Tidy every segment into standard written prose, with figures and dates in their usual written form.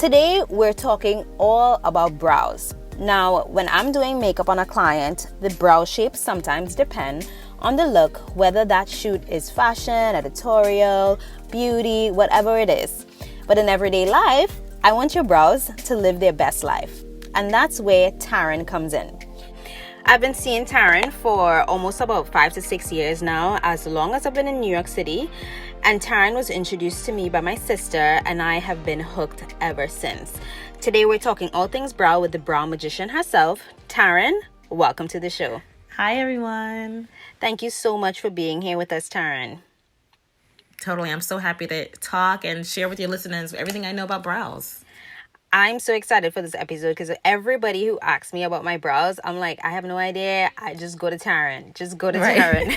Today, we're talking all about brows. Now, when I'm doing makeup on a client, the brow shapes sometimes depend on the look, whether that shoot is fashion, editorial, beauty, whatever it is. But in everyday life, I want your brows to live their best life. And that's where Taryn comes in. I've been seeing Taryn for almost about 5 to 6 years now, as long as I've been in New York City. And Taryn was introduced to me by my sister, and I have been hooked ever since. Today we're talking all things brow with the brow magician herself. Taryn, welcome to the show. Hi, everyone. Thank you so much for being here with us, Taryn. Totally. I'm so happy to talk and share with your listeners everything I know about brows. I'm so excited for this episode because everybody who asks me about my brows, I'm like, I have no idea. I just go to Taryn. Just go to Taryn.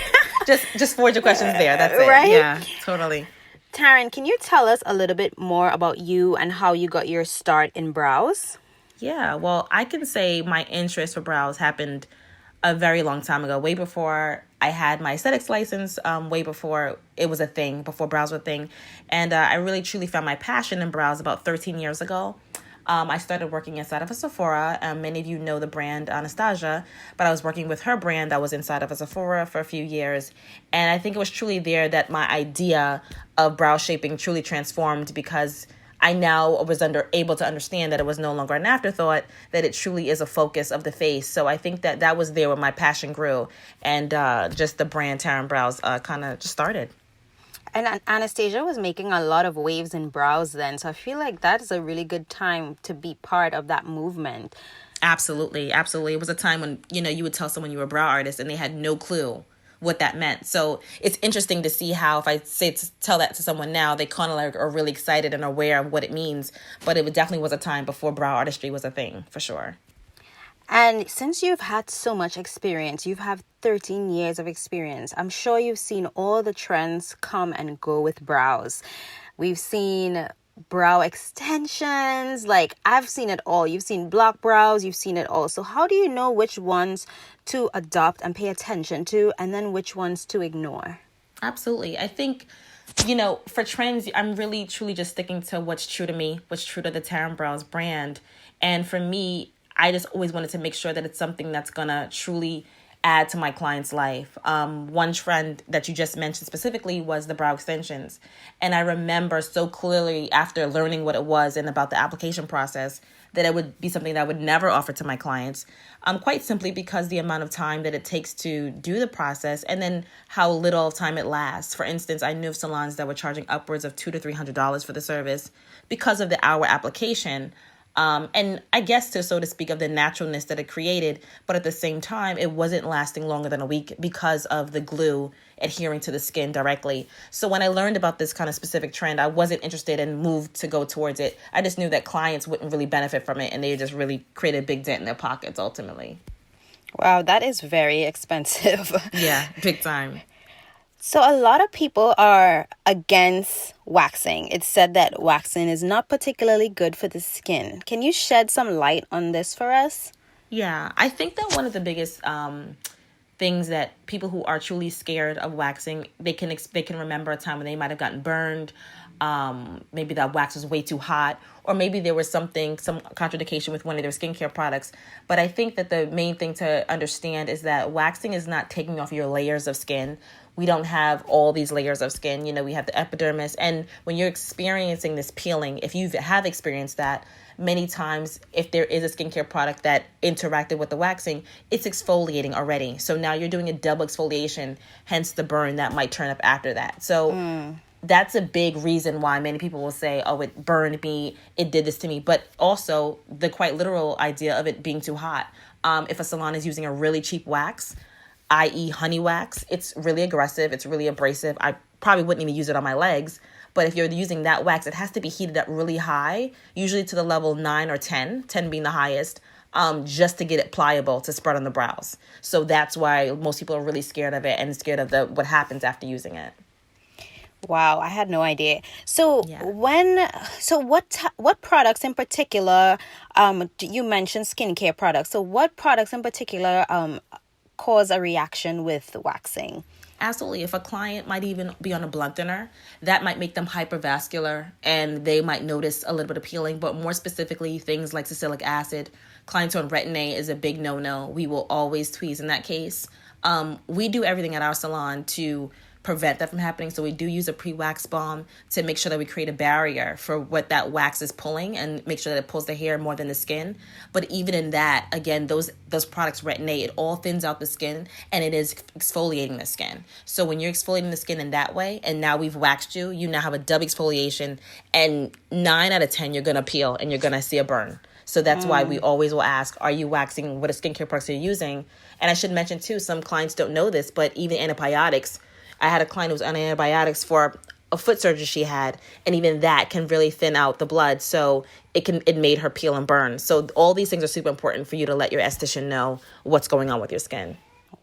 just forward your questions there. That's it. Right? Yeah, totally. Taryn, can you tell us a little bit more about you and how you got your start in brows? Yeah, well, I can say my interest for brows happened a very long time ago, way before I had my aesthetics license, way before it was a thing, before brows were a thing. And I really truly found my passion in brows about 13 years ago. I started working inside of a Sephora. Many of you know the brand Anastasia, but I was working with her brand. I was inside of a Sephora for a few years. And I think it was truly there that my idea of brow shaping truly transformed, because I now was able to understand that it was no longer an afterthought, that it truly is a focus of the face. So I think that was there where my passion grew, and just the brand Taryn Brows kind of just started. And Anastasia was making a lot of waves in brows then. So I feel like that is a really good time to be part of that movement. Absolutely. Absolutely. It was a time when, you would tell someone you were a brow artist and they had no clue what that meant. So it's interesting to see how if I tell that to someone now, they kind of like are really excited and aware of what it means. But it definitely was a time before brow artistry was a thing, for sure. And since you've had so much experience, you've had 13 years of experience, I'm sure you've seen all the trends come and go with brows. We've seen brow extensions, like I've seen it all. You've seen block brows, you've seen it all. So how do you know which ones to adopt and pay attention to, and then which ones to ignore? Absolutely. I think, for trends, I'm really truly just sticking to what's true to me, what's true to the Taryn Brows brand. And for me, I just always wanted to make sure that it's something that's going to truly add to my client's life. One trend that you just mentioned specifically was the brow extensions. And I remember so clearly after learning what it was and about the application process that it would be something that I would never offer to my clients, quite simply because the amount of time that it takes to do the process and then how little time it lasts. For instance, I knew of salons that were charging upwards of $200 to $300 for the service because of the hour application. And I guess so to speak, of the naturalness that it created, but at the same time, it wasn't lasting longer than a week because of the glue adhering to the skin directly. So when I learned about this kind of specific trend, I wasn't interested and moved to go towards it. I just knew that clients wouldn't really benefit from it, and they just really create a big dent in their pockets ultimately. Wow, that is very expensive. Yeah, big time. So a lot of people are against waxing. It's said that waxing is not particularly good for the skin. Can you shed some light on this for us? Yeah, I think that one of the biggest things that people who are truly scared of waxing, they can remember a time when they might have gotten burned. Maybe that wax was way too hot, or maybe there was some contraindication with one of their skincare products. But I think that the main thing to understand is that waxing is not taking off your layers of skin. We don't have all these layers of skin. We have the epidermis. And when you're experiencing this peeling, if you have experienced that, many times if there is a skincare product that interacted with the waxing, it's exfoliating already. So now you're doing a double exfoliation, hence the burn that might turn up after that. So that's a big reason why many people will say, oh, it burned me, it did this to me. But also the quite literal idea of it being too hot. If a salon is using a really cheap wax, i.e. honey wax, it's really aggressive, it's really abrasive. I probably wouldn't even use it on my legs. But if you're using that wax, it has to be heated up really high, usually to the level 9 or 10, 10 being the highest, just to get it pliable to spread on the brows. So that's why most people are really scared of it and scared of what happens after using it. Wow, I had no idea. So Yeah. What products in particular, you mentioned skincare products. So what products in particular cause a reaction with waxing? Absolutely. If a client might even be on a blunt thinner, that might make them hypervascular and they might notice a little bit of peeling. But more specifically, things like salicylic acid, clients on Retin-A is a big no-no. We will always tweeze in that case. We do everything at our salon to prevent that from happening. So we do use a pre-wax balm to make sure that we create a barrier for what that wax is pulling and make sure that it pulls the hair more than the skin. But even in that, again, those products, Retin-A, it all thins out the skin and it is exfoliating the skin. So when you're exfoliating the skin in that way, and now we've waxed you, you now have a double exfoliation, and 9 out of 10, you're going to peel and you're going to see a burn. So that's why we always will ask, are you waxing? What skincare products are you using? And I should mention too, some clients don't know this, but even antibiotics, I had a client who was on antibiotics for a foot surgery she had, and even that can really thin out the blood. So it made her peel and burn. So all these things are super important for you to let your esthetician know what's going on with your skin.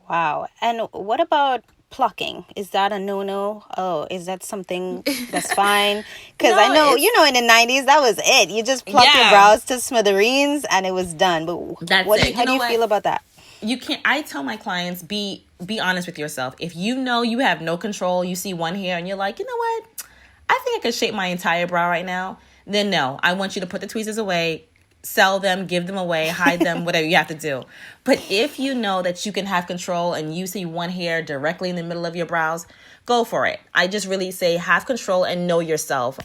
Wow. And what about plucking? Is that a no-no? Oh, is that something that's fine? Because I know, in the 90s, that was it. You just plucked your brows to smithereens and it was done. But how do you feel about that? You can't. I tell my clients, be honest with yourself. If you know you have no control, you see one hair and you're like, you know what? I think I could shape my entire brow right now. Then no, I want you to put the tweezers away, sell them, give them away, hide them, whatever you have to do. But if you know that you can have control and you see one hair directly in the middle of your brows, go for it. I just really say have control and know yourself.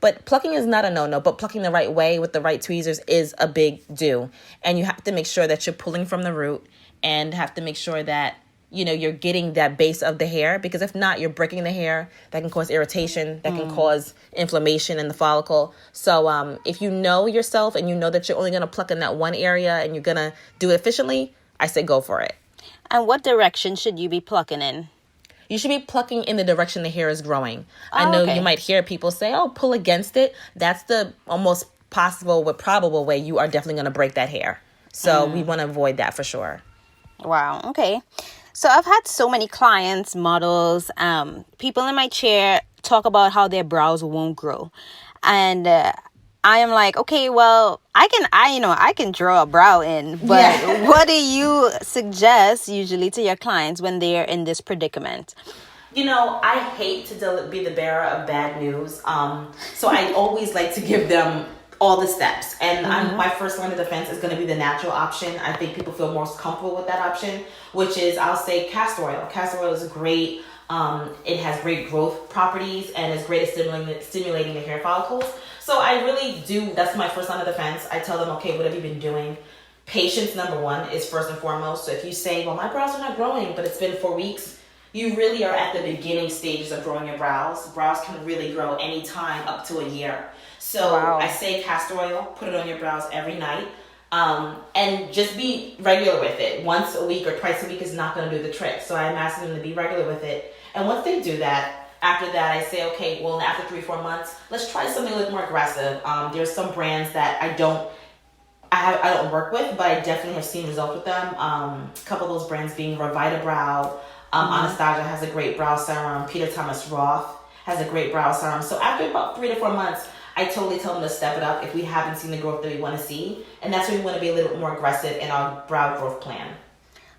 But plucking is not a no-no, but plucking the right way with the right tweezers is a big do. And you have to make sure that you're pulling from the root and have to make sure that, you're getting that base of the hair, because if not, you're breaking the hair. That can cause irritation. That can cause inflammation in the follicle. So if you know yourself and you know that you're only going to pluck in that one area and you're going to do it efficiently, I say go for it. And what direction should you be plucking in? You should be plucking in the direction the hair is growing. I know you might hear people say, oh, pull against it. That's the almost possible but probable way you are definitely going to break that hair. So we want to avoid that for sure. Wow. Okay. So I've had so many clients, models, people in my chair talk about how their brows won't grow. And I am like, okay, well, I can draw a brow in, but what do you suggest usually to your clients when they're in this predicament? I hate to be the bearer of bad news. So I always like to give them all the steps. And my first line of defense is going to be the natural option. I think people feel most comfortable with that option, which is, I'll say, castor oil. Castor oil is great. It has great growth properties and is great at stimulating the hair follicles. So I really do, that's my first line of defense. I tell them, okay, what have you been doing? Patience, number one, is first and foremost. So if you say, well, my brows are not growing, but it's been 4 weeks, you really are at the beginning stages of growing your brows. Brows can really grow anytime up to a year. So I say castor oil, put it on your brows every night. And just be regular with it. Once a week or twice a week is not going to do the trick. So I'm asking them to be regular with it. And once they do that, after that, I say, okay, well, after 3-4 months, let's try something a little more aggressive. There's some brands that I don't work with, but I definitely have seen results with them. A couple of those brands being Revita Brow, Anastasia has a great brow serum, Peter Thomas Roth has a great brow serum. So after about 3 to 4 months, I totally tell them to step it up if we haven't seen the growth that we want to see. And that's when we want to be a little bit more aggressive in our brow growth plan.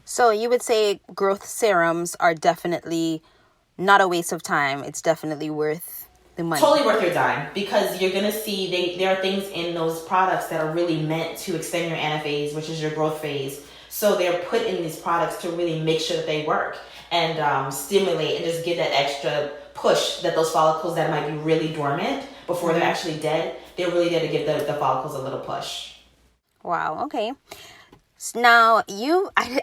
So you would say growth serums are definitely not a waste of time. It's definitely worth the money. Totally worth your dime, because you're going to see there are things in those products that are really meant to extend your anaphase, which is your growth phase. So they're put in these products to really make sure that they work and stimulate and just give that extra push that those follicles that might be really dormant before they're actually dead, they're really there to give the follicles a little push. Wow. Okay. Now,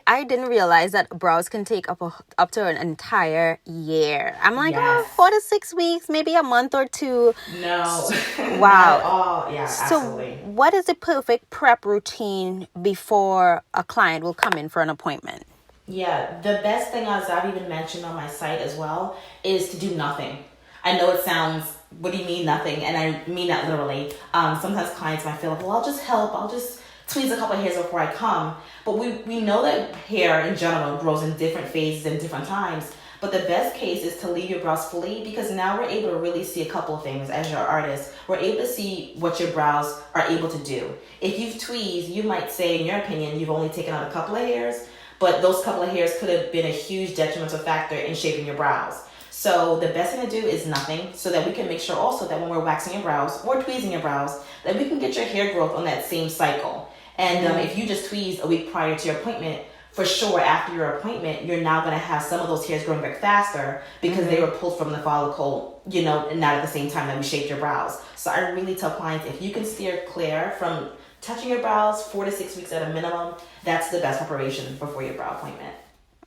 I didn't realize that brows can take up to an entire year. I'm like, 4 to 6 weeks, maybe a month or two. No. Wow. Absolutely. So what is the perfect prep routine before a client will come in for an appointment? Yeah, the best thing, as I've even mentioned on my site as well, is to do nothing. I know it sounds, what do you mean nothing? And I mean that literally. Sometimes clients might feel like, well, I'll just help. I'll just tweeze a couple of hairs before I come. But we know that hair in general grows in different phases and different times. But the best case is to leave your brows fully, because now we're able to really see a couple of things as your artist. We're able to see what your brows are able to do. If you've tweezed, you might say, in your opinion, you've only taken out a couple of hairs. but those couple of hairs could have been a huge detrimental factor in shaping your brows. So the best thing to do is nothing, so that we can make sure also that when we're waxing your brows or tweezing your brows, that we can get your hair growth on that same cycle. And if you just tweezed a week prior to your appointment, for sure after your appointment, you're now going to have some of those hairs growing back faster because they were pulled from the follicle, and not at the same time that we shaped your brows. So I really tell clients, if you can steer clear from touching your brows 4 to 6 weeks at a minimum, that's the best preparation before your brow appointment.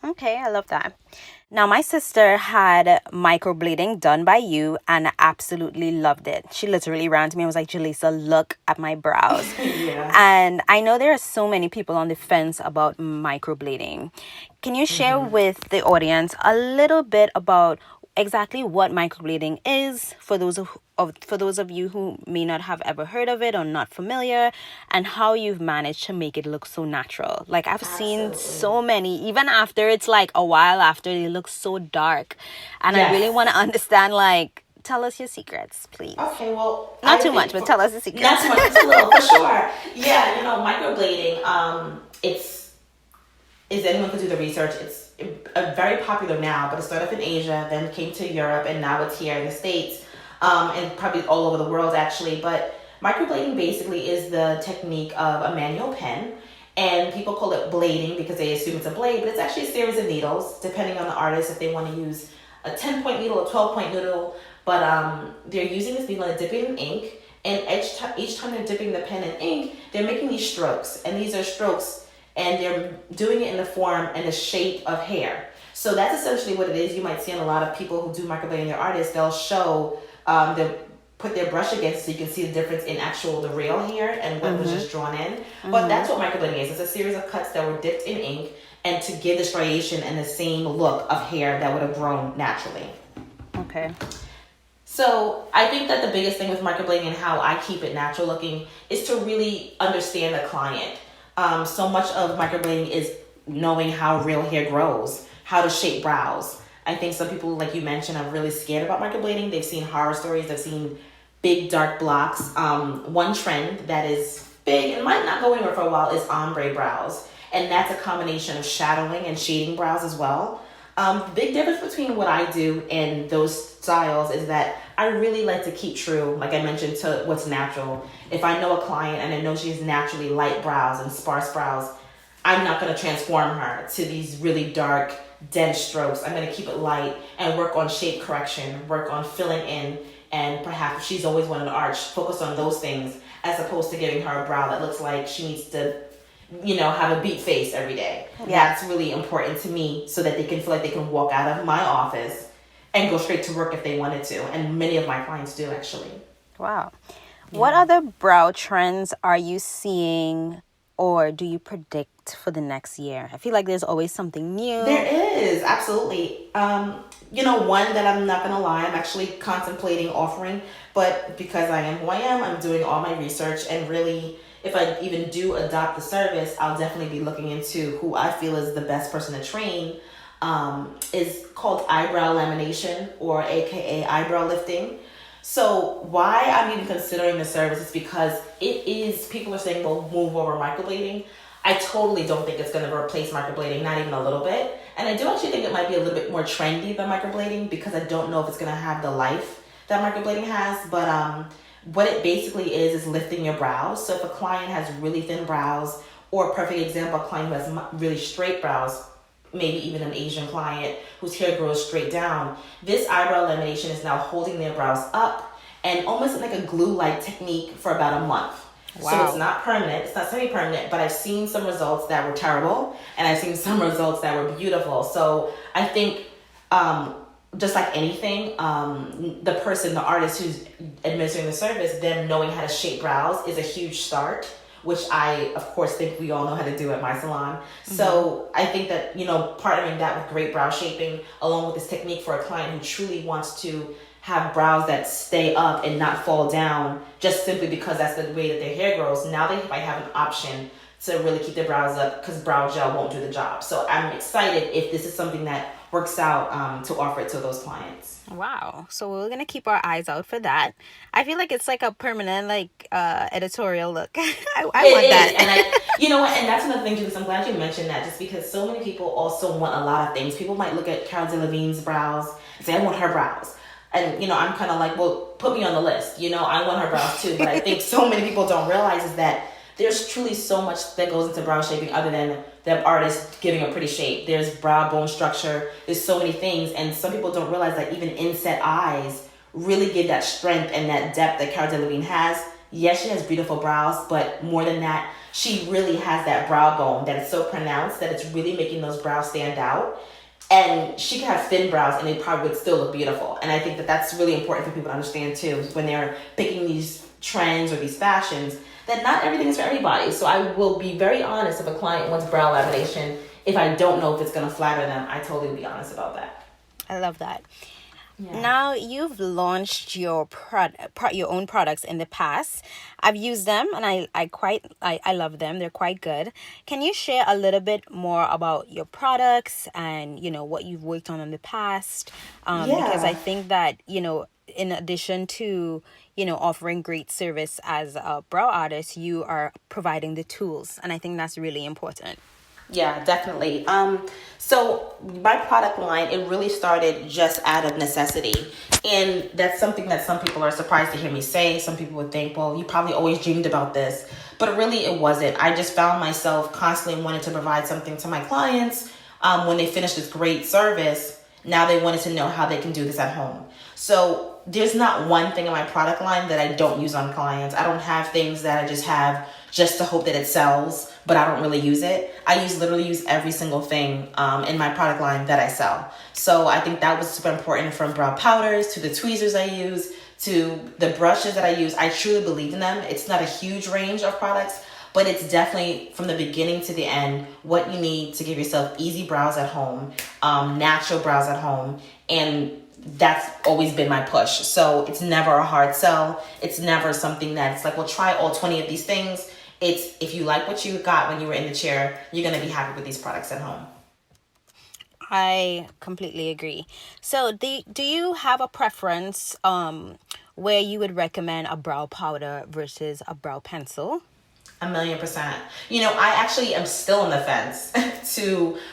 Okay, I love that. Now, my sister had microblading done by you and absolutely loved it. She literally ran to me and was like, Jaleesa, look at my brows. Yeah. And I know there are so many people on the fence about microblading. Can you share with the audience a little bit about exactly what microblading is for those of you who may not have ever heard of it or not familiar, and how you've managed to make it look so natural? Like, I've seen so many, even after it's like a while after, they look so dark. And I really want to understand, like, tell us your secrets, please. Okay, well, not too much, but tell us the secrets. Not too much, just a little, for sure. Yeah, microblading, is anyone could do the research. It's very popular now, but it started off in Asia, then came to Europe, and now it's here in the States, and probably all over the world actually. But microblading basically is the technique of a manual pen, and people call it blading because they assume it's a blade, but it's actually a series of needles, depending on the artist, if they want to use a 10-point needle, a 12-point needle. But they're using this needle and dipping it in ink, and each time they're dipping the pen in ink, they're making these strokes, and these are strokes, and they're doing it in the form and the shape of hair. So that's essentially what it is. You might see on a lot of people who do microblading, their artists, they'll show, they'll put their brush against so you can see the difference in the real hair and what was just drawn in. But that's what microblading is. It's a series of cuts that were dipped in ink and to give the striation and the same look of hair that would have grown naturally. Okay. So I think that the biggest thing with microblading and how I keep it natural looking is to really understand the client. So much of microblading is knowing how real hair grows, how to shape brows. I think some people, like you mentioned, are really scared about microblading. They've seen horror stories. They've seen big, dark blocks. One trend that is big and might not go anywhere for a while is ombre brows. And that's a combination of shadowing and shading brows as well. The big difference between what I do and those styles is that I really like to keep true, like I mentioned, to what's natural. If I know a client and I know she has naturally light brows and sparse brows, I'm not going to transform her to these really dark, dense strokes. I'm going to keep it light and work on shape correction, work on filling in, and perhaps if she's always wanted an arch, focus on those things as opposed to giving her a brow that looks like she needs to have a beat face every day. Yeah. That's really important to me so that they can feel like they can walk out of my office and go straight to work if they wanted to. And many of my clients do, actually. Wow. Yeah. What other brow trends are you seeing or do you predict for the next year? I feel like there's always something new. There is, absolutely. One that I'm not going to lie, I'm actually contemplating offering, but because I am who I am, I'm doing all my research, and really, if I even do adopt the service, I'll definitely be looking into who I feel is the best person to train. Is called eyebrow lamination, or AKA eyebrow lifting. So why I'm even considering the service is because people are saying, well, move over microblading. I totally don't think it's going to replace microblading, not even a little bit. And I do actually think it might be a little bit more trendy than microblading because I don't know if it's going to have the life that microblading has. But what it basically is lifting your brows. So if a client has really thin brows, or a perfect example, a client who has really straight brows, maybe even an Asian client whose hair grows straight down, this eyebrow lamination is now holding their brows up and almost like a glue-like technique for about a month. Wow. So it's not permanent, it's not semi-permanent, but I've seen some results that were terrible and I've seen some results that were beautiful. So I think just like anything, the artist who's administering the service, them knowing how to shape brows is a huge start, which I, of course, think we all know how to do at my salon. Mm-hmm. So I think that, partnering that with great brow shaping, along with this technique for a client who truly wants to have brows that stay up and not fall down, just simply because that's the way that their hair grows, now they might have an option to really keep their brows up because brow gel won't do the job. So I'm excited if this is something that works out to offer it to those clients. Wow. So we're going to keep our eyes out for that. I feel like it's like a permanent editorial look. I want that. And you know what? And that's another thing, Jaleesa. I'm glad you mentioned that, just because so many people also want a lot of things. People might look at Cara Delevingne's brows and say, I want her brows. And, I'm kind of like, well, put me on the list. I want her brows too. But I think so many people don't realize is that there's truly so much that goes into brow shaping other than the artist giving a pretty shape. There's brow bone structure. There's so many things. And some people don't realize that even inset eyes really give that strength and that depth that Cara Delevingne has. Yes, she has beautiful brows, but more than that, she really has that brow bone that is so pronounced that it's really making those brows stand out. And she could have thin brows and it probably would still look beautiful. And I think that that's really important for people to understand too, when they're picking these trends or these fashions, that not everything is for everybody. So I will be very honest if a client wants brow lamination. If I don't know if it's going to flatter them, I totally will be honest about that. I love that. Yeah. Now, you've launched your your own products in the past. I've used them and I love them. They're quite good. Can you share a little bit more about your products and, what you've worked on in the past? Because I think that, in addition to, offering great service as a brow artist, you are providing the tools. And I think that's really important. Yeah, definitely. So my product line, it really started just out of necessity. And that's something that some people are surprised to hear me say. Some people would think, well, you probably always dreamed about this. But really, it wasn't. I just found myself constantly wanting to provide something to my clients. When they finish this great service, now they wanted to know how they can do this at home. So there's not one thing in my product line that I don't use on clients. I don't have things that I just have just to hope that it sells, but I don't really use it. I literally use every single thing in my product line that I sell. So I think that was super important, from brow powders to the tweezers I use to the brushes that I use. I truly believe in them. It's not a huge range of products, but it's definitely from the beginning to the end what you need to give yourself easy brows at home, natural brows at home, and that's always been my push. So it's never a hard sell. It's never something that's like, well, try all 20 of these things. It's, if you like what you got when you were in the chair, you're going to be happy with these products at home. I completely agree. So do you have a preference where you would recommend a brow powder versus a brow pencil? 1,000,000%. I actually am still on the fence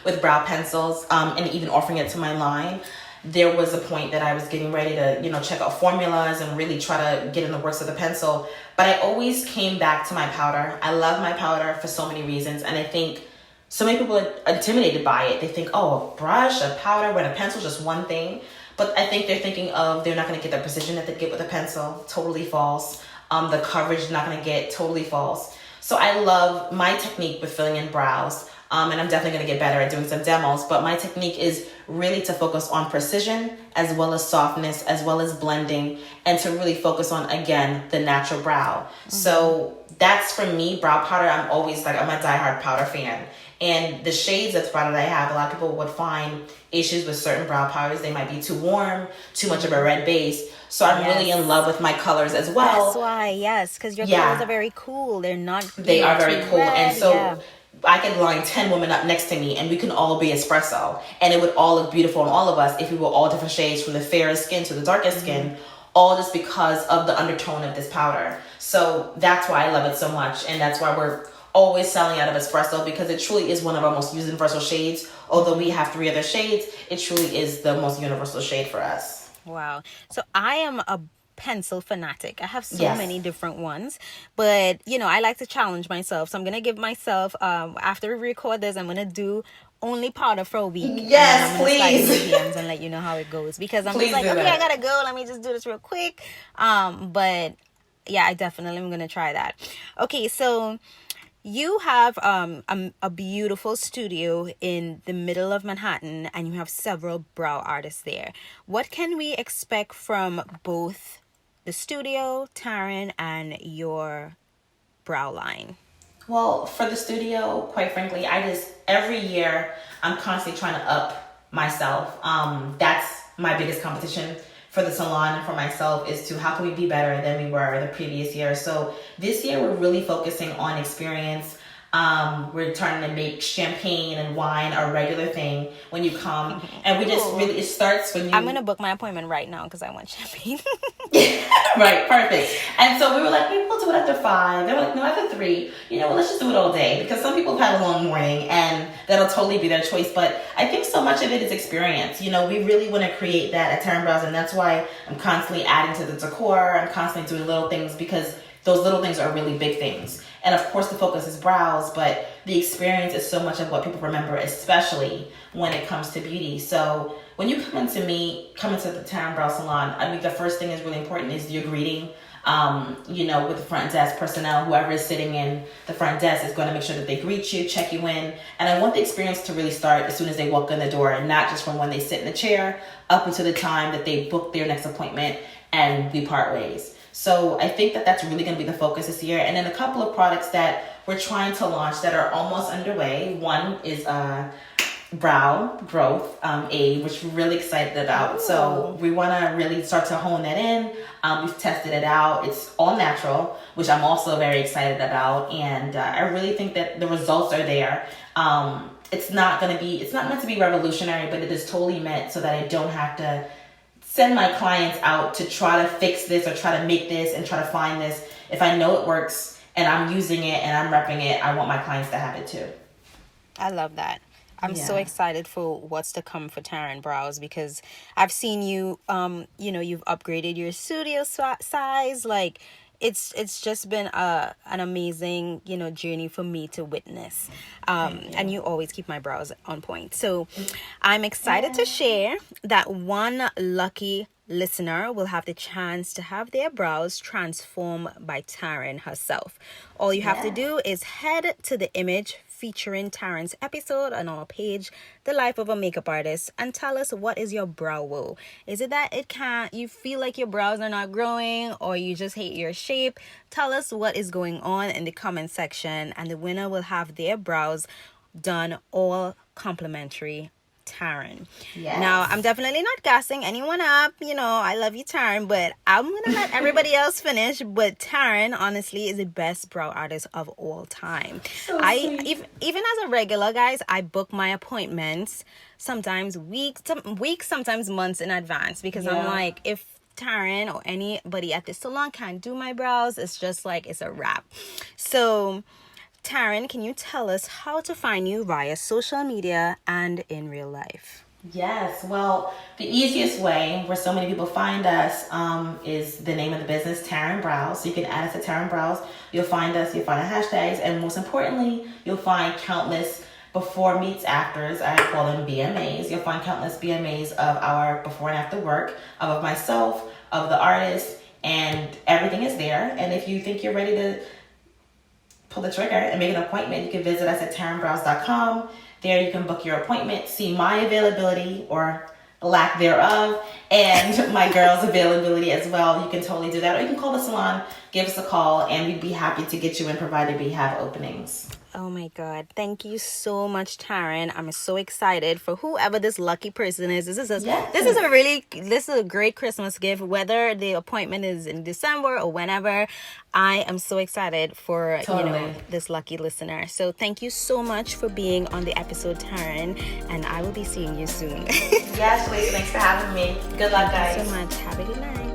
with brow pencils and even offering it to my line. There was a point that I was getting ready to, check out formulas and really try to get in the works of the pencil. But I always came back to my powder. I love my powder for so many reasons. And I think so many people are intimidated by it. They think, oh, a brush, a powder, when a pencil is just one thing. But I think they're thinking of they're not going to get the precision that they get with a pencil. Totally false. The coverage is not going to get. Totally false. So I love my technique with filling in brows. And I'm definitely going to get better at doing some demos. But my technique is really to focus on precision as well as softness, as well as blending, and to really focus on, again, the natural brow. Mm-hmm. So that's, for me, brow powder. I'm a diehard powder fan. And the shades of powder that I have, a lot of people would find issues with certain brow powders. They might be too warm, too much of a red base. So I'm really in love with my colors as well. That's why, yes, because your colors are very cool. They're not. They are very cool, red. And so I could line 10 women up next to me and we can all be espresso, and it would all look beautiful on all of us if we were all different shades, from the fairest skin to the darkest skin, all just because of the undertone of this powder. So that's why I love it so much, and that's why we're always selling out of espresso, because it truly is one of our most universal shades. Although we have 3 other shades, it truly is the most universal shade for us. Wow. So I am a pencil fanatic. I have so many different ones, but I like to challenge myself. So I'm gonna give myself after we record this, I'm gonna do only powder for a week. Yes, and please. And let you know how it goes, because I'm just like, okay, I gotta go. Let me just do this real quick. But yeah, I definitely am gonna try that. Okay, so you have a beautiful studio in the middle of Manhattan, and you have several brow artists there. What can we expect from both the studio, Taryn, and your brow line? Well, for the studio, quite frankly, every year, I'm constantly trying to up myself. That's my biggest competition for the salon and for myself, is to how can we be better than we were the previous year. So this year, we're really focusing on experience. We're starting to make champagne and wine a regular thing when you come. And we just really, it starts when you... I'm going to book my appointment right now because I want champagne. Right, perfect. And so we were like, maybe we'll do it after 5. They were like, no, after 3. Let's just do it all day, because some people have had a long morning and that'll totally be their choice. But I think so much of it is experience. We really want to create that at Taryn Brows, and that's why I'm constantly adding to the decor. I'm constantly doing little things, because those little things are really big things. And of course the focus is brows, but the experience is so much of what people remember, especially when it comes to beauty. So when you come into the Taryn Brow Salon, I think the first thing is really important is your greeting. With the front desk personnel, whoever is sitting in the front desk is going to make sure that they greet you, check you in. And I want the experience to really start as soon as they walk in the door, and not just from when they sit in the chair up until the time that they book their next appointment and we part ways. So I think that that's really going to be the focus this year. And then a couple of products that we're trying to launch that are almost underway. One is brow growth aid, which we're really excited about. Ooh. So we want to really start to hone that in. We've tested it out. It's all natural, which I'm also very excited about. And I really think that the results are there. It's not meant to be revolutionary, but it is totally meant so that I don't have to send my clients out to try to fix this or try to make this and try to find this. If I know it works and I'm using it and I'm repping it, I want my clients to have it too. I love that. I'm so excited for what's to come for Taryn Brows, because I've seen you, you've upgraded your studio size. Like, it's just been an amazing, journey for me to witness. And you always keep my brows on point. So I'm excited to share that one lucky listener will have the chance to have their brows transformed by Taryn herself. All you have to do is head to the image featuring Taryn's episode on our page, The Life of a Makeup Artist, and tell us, what is your brow woe? Is it that you feel like your brows are not growing, or you just hate your shape? Tell us what is going on in the comment section, and the winner will have their brows done all complimentary Taryn. Yes. Now, I'm definitely not gassing anyone up. I love you, Taryn, but I'm gonna let everybody else finish. But Taryn, honestly, is the best brow artist of all time. So even as a regular, guys, I book my appointments sometimes weeks, sometimes months in advance, because I'm like, if Taryn or anybody at the salon can't do my brows, it's just like, it's a wrap. So Taryn, can you tell us how to find you via social media and in real life? Yes. Well, the easiest way where so many people find us is the name of the business, Taryn Brows. So you can add us to Taryn Brows. You'll find us. You'll find our hashtags. And most importantly, you'll find countless before meets afters. I call them BMAs. You'll find countless BMAs of our before and after work, of myself, of the artist, and everything is there. And if you think you're ready to pull the trigger and make an appointment, you can visit us at tarynbrows.com. There you can book your appointment, see my availability or lack thereof, and my girl's availability as well. You can totally do that. Or you can call the salon, give us a call, and we'd be happy to get you in, provided we have openings. Oh my God. Thank you so much, Taryn. I'm so excited for whoever this lucky person is. This is a great Christmas gift, whether the appointment is in December or whenever. I am so excited for this lucky listener. So thank you so much for being on the episode, Taryn, and I will be seeing you soon. Yes, Jaleesa, thanks for having me. Good luck, guys. Thank you so much. Have a good night.